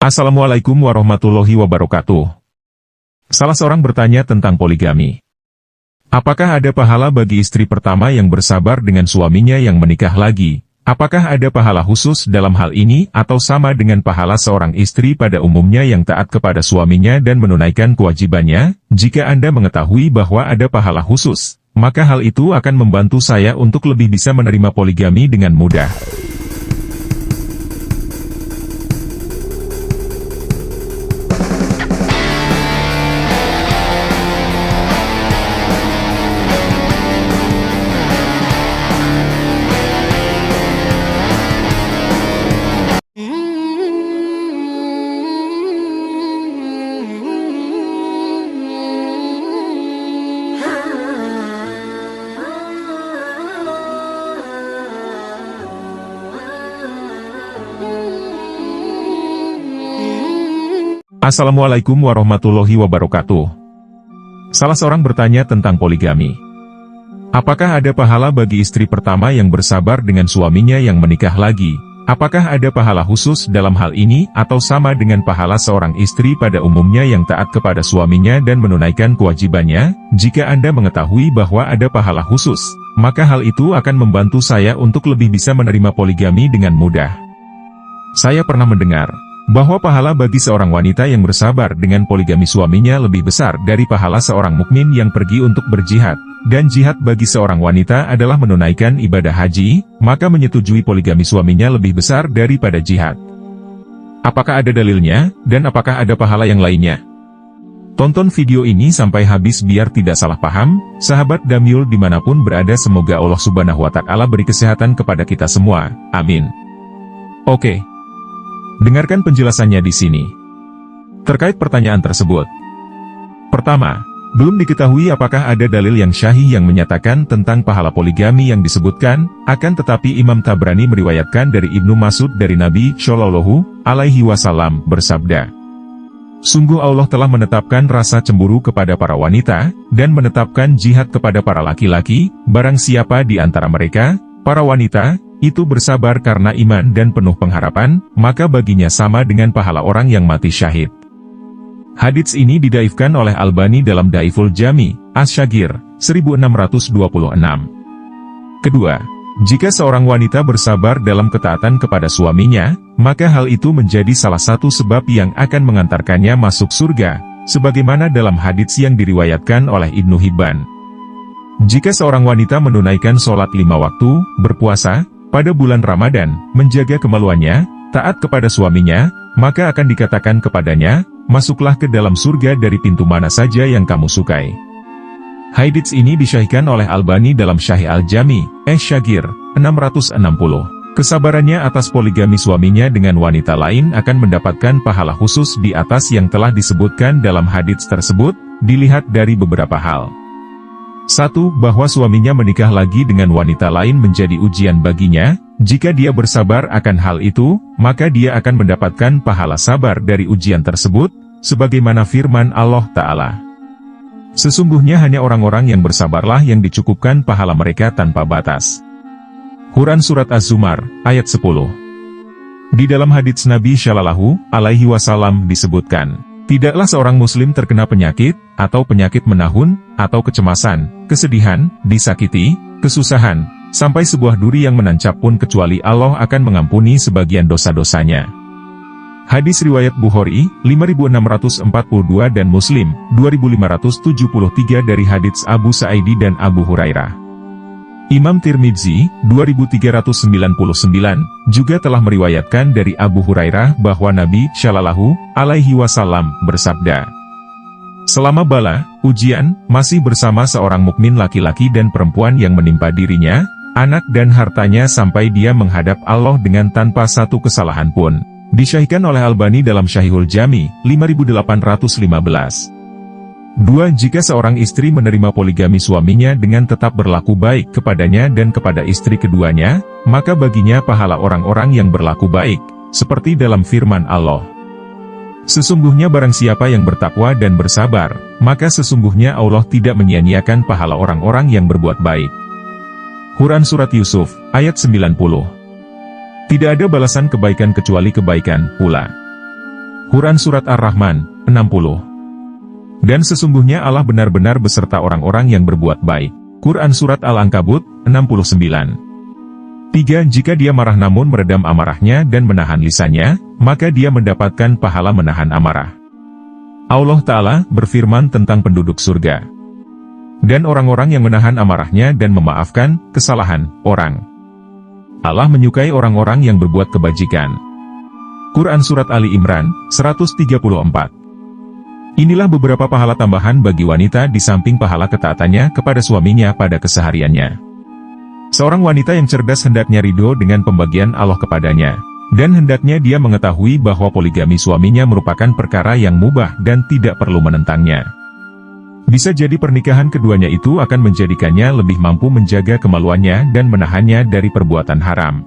Assalamualaikum warahmatullahi wabarakatuh. Salah seorang bertanya tentang poligami. Apakah ada pahala bagi istri pertama yang bersabar dengan suaminya yang menikah lagi? Apakah ada pahala khusus dalam hal ini atau sama dengan pahala seorang istri pada umumnya yang taat kepada suaminya dan menunaikan kewajibannya? Jika Anda mengetahui bahwa ada pahala khusus, maka hal itu akan membantu saya untuk lebih bisa menerima poligami dengan mudah. Assalamualaikum warahmatullahi wabarakatuh. Salah seorang bertanya tentang poligami. Apakah ada pahala bagi istri pertama yang bersabar dengan suaminya yang menikah lagi? Apakah ada pahala khusus dalam hal ini atau sama dengan pahala seorang istri pada umumnya yang taat kepada suaminya dan menunaikan kewajibannya? Jika Anda mengetahui bahwa ada pahala khusus, maka hal itu akan membantu saya untuk lebih bisa menerima poligami dengan mudah. Saya pernah mendengar bahwa pahala bagi seorang wanita yang bersabar dengan poligami suaminya lebih besar dari pahala seorang mukmin yang pergi untuk berjihad, dan jihad bagi seorang wanita adalah menunaikan ibadah haji, maka menyetujui poligami suaminya lebih besar daripada jihad. Apakah ada dalilnya, dan apakah ada pahala yang lainnya? Tonton video ini sampai habis biar tidak salah paham. Sahabat Damyul dimanapun berada, semoga Allah Subhanahu wa Ta'ala beri kesehatan kepada kita semua, amin. Oke. Dengarkan penjelasannya di sini. Terkait pertanyaan tersebut. Pertama, belum diketahui apakah ada dalil yang syahih yang menyatakan tentang pahala poligami yang disebutkan, akan tetapi Imam Tabrani meriwayatkan dari Ibnu Mas'ud dari Nabi Shallallahu Alaihi Wasallam bersabda, "Sungguh Allah telah menetapkan rasa cemburu kepada para wanita, dan menetapkan jihad kepada para laki-laki, barang siapa di antara mereka, para wanita, itu bersabar karena iman dan penuh pengharapan, maka baginya sama dengan pahala orang yang mati syahid." Hadits ini didaifkan oleh Albani dalam Daiful Jami, Asy-Syaghir, 1626. Kedua, jika seorang wanita bersabar dalam ketaatan kepada suaminya, maka hal itu menjadi salah satu sebab yang akan mengantarkannya masuk surga, sebagaimana dalam hadits yang diriwayatkan oleh Ibnu Hibban. Jika seorang wanita menunaikan sholat 5 waktu, berpuasa pada bulan Ramadan, menjaga kemaluannya, taat kepada suaminya, maka akan dikatakan kepadanya, masuklah ke dalam surga dari pintu mana saja yang kamu sukai. Hadits ini disyahihkan oleh Albani dalam Syahih Al-Jami, Asy-Syaghir, 660. Kesabarannya atas poligami suaminya dengan wanita lain akan mendapatkan pahala khusus di atas yang telah disebutkan dalam hadits tersebut, dilihat dari beberapa hal. 1. Bahwa suaminya menikah lagi dengan wanita lain menjadi ujian baginya. Jika dia bersabar akan hal itu, maka dia akan mendapatkan pahala sabar dari ujian tersebut, sebagaimana firman Allah Ta'ala. Sesungguhnya hanya orang-orang yang bersabarlah yang dicukupkan pahala mereka tanpa batas. Quran Surat Az-Zumar, ayat 10. Di dalam hadits Nabi Shallallahu Alaihi Wasallam disebutkan, tidaklah seorang muslim terkena penyakit, atau penyakit menahun, atau kecemasan, kesedihan, disakiti, kesusahan, sampai sebuah duri yang menancap pun kecuali Allah akan mengampuni sebagian dosa-dosanya. Hadis riwayat Bukhari, 5642 dan Muslim, 2573 dari hadits Abu Sa'idi dan Abu Hurairah. Imam Tirmidzi, 2399, juga telah meriwayatkan dari Abu Hurairah bahwa Nabi Shallallahu Alaihi Wasallam bersabda, selama bala, ujian, masih bersama seorang mukmin laki-laki dan perempuan yang menimpa dirinya, anak dan hartanya sampai dia menghadap Allah dengan tanpa satu kesalahan pun. Disyahihkan oleh Albani dalam Syahihul Jami, 5815. 2. Jika seorang istri menerima poligami suaminya dengan tetap berlaku baik kepadanya dan kepada istri keduanya, maka baginya pahala orang-orang yang berlaku baik, seperti dalam firman Allah. Sesungguhnya barang siapa yang bertakwa dan bersabar, maka sesungguhnya Allah tidak menyia-nyiakan pahala orang-orang yang berbuat baik. Quran Surat Yusuf, ayat 90. Tidak ada balasan kebaikan kecuali kebaikan pula. Quran Surat Ar-Rahman, 60. Dan sesungguhnya Allah benar-benar beserta orang-orang yang berbuat baik. Quran Surat Al-Ankabut, 69. 3. Jika dia marah namun meredam amarahnya dan menahan lisannya, maka dia mendapatkan pahala menahan amarah. Allah Ta'ala berfirman tentang penduduk surga. Dan orang-orang yang menahan amarahnya dan memaafkan kesalahan orang. Allah menyukai orang-orang yang berbuat kebajikan. Quran Surat Ali Imran, 134. Inilah beberapa pahala tambahan bagi wanita di samping pahala ketaatannya kepada suaminya pada kesehariannya. Seorang wanita yang cerdas hendaknya ridho dengan pembagian Allah kepadanya. Dan hendaknya dia mengetahui bahwa poligami suaminya merupakan perkara yang mubah dan tidak perlu menentangnya. Bisa jadi pernikahan keduanya itu akan menjadikannya lebih mampu menjaga kemaluannya dan menahannya dari perbuatan haram.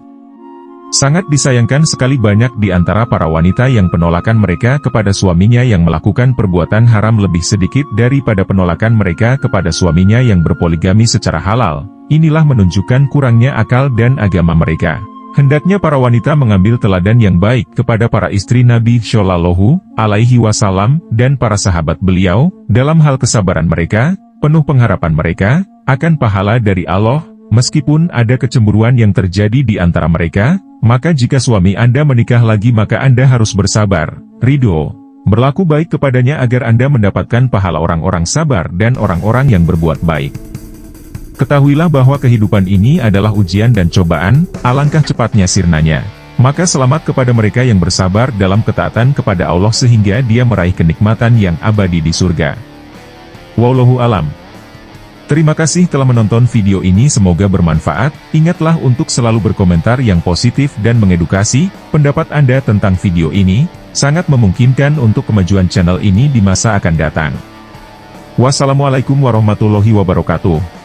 Sangat disayangkan sekali banyak di antara para wanita yang penolakan mereka kepada suaminya yang melakukan perbuatan haram lebih sedikit daripada penolakan mereka kepada suaminya yang berpoligami secara halal. Inilah menunjukkan kurangnya akal dan agama mereka. Hendaknya para wanita mengambil teladan yang baik kepada para istri Nabi Shallallahu Alaihi Wasallam dan para sahabat beliau, dalam hal kesabaran mereka, penuh pengharapan mereka, akan pahala dari Allah, meskipun ada kecemburuan yang terjadi di antara mereka, maka jika suami Anda menikah lagi maka Anda harus bersabar, ridho, berlaku baik kepadanya agar Anda mendapatkan pahala orang-orang sabar dan orang-orang yang berbuat baik. Ketahuilah bahwa kehidupan ini adalah ujian dan cobaan, alangkah cepatnya sirnanya. Maka selamat kepada mereka yang bersabar dalam ketaatan kepada Allah sehingga dia meraih kenikmatan yang abadi di surga. Wallahu alam. Terima kasih telah menonton video ini, semoga bermanfaat. Ingatlah untuk selalu berkomentar yang positif dan mengedukasi. Pendapat Anda tentang video ini sangat memungkinkan untuk kemajuan channel ini di masa akan datang. Wassalamualaikum warahmatullahi wabarakatuh.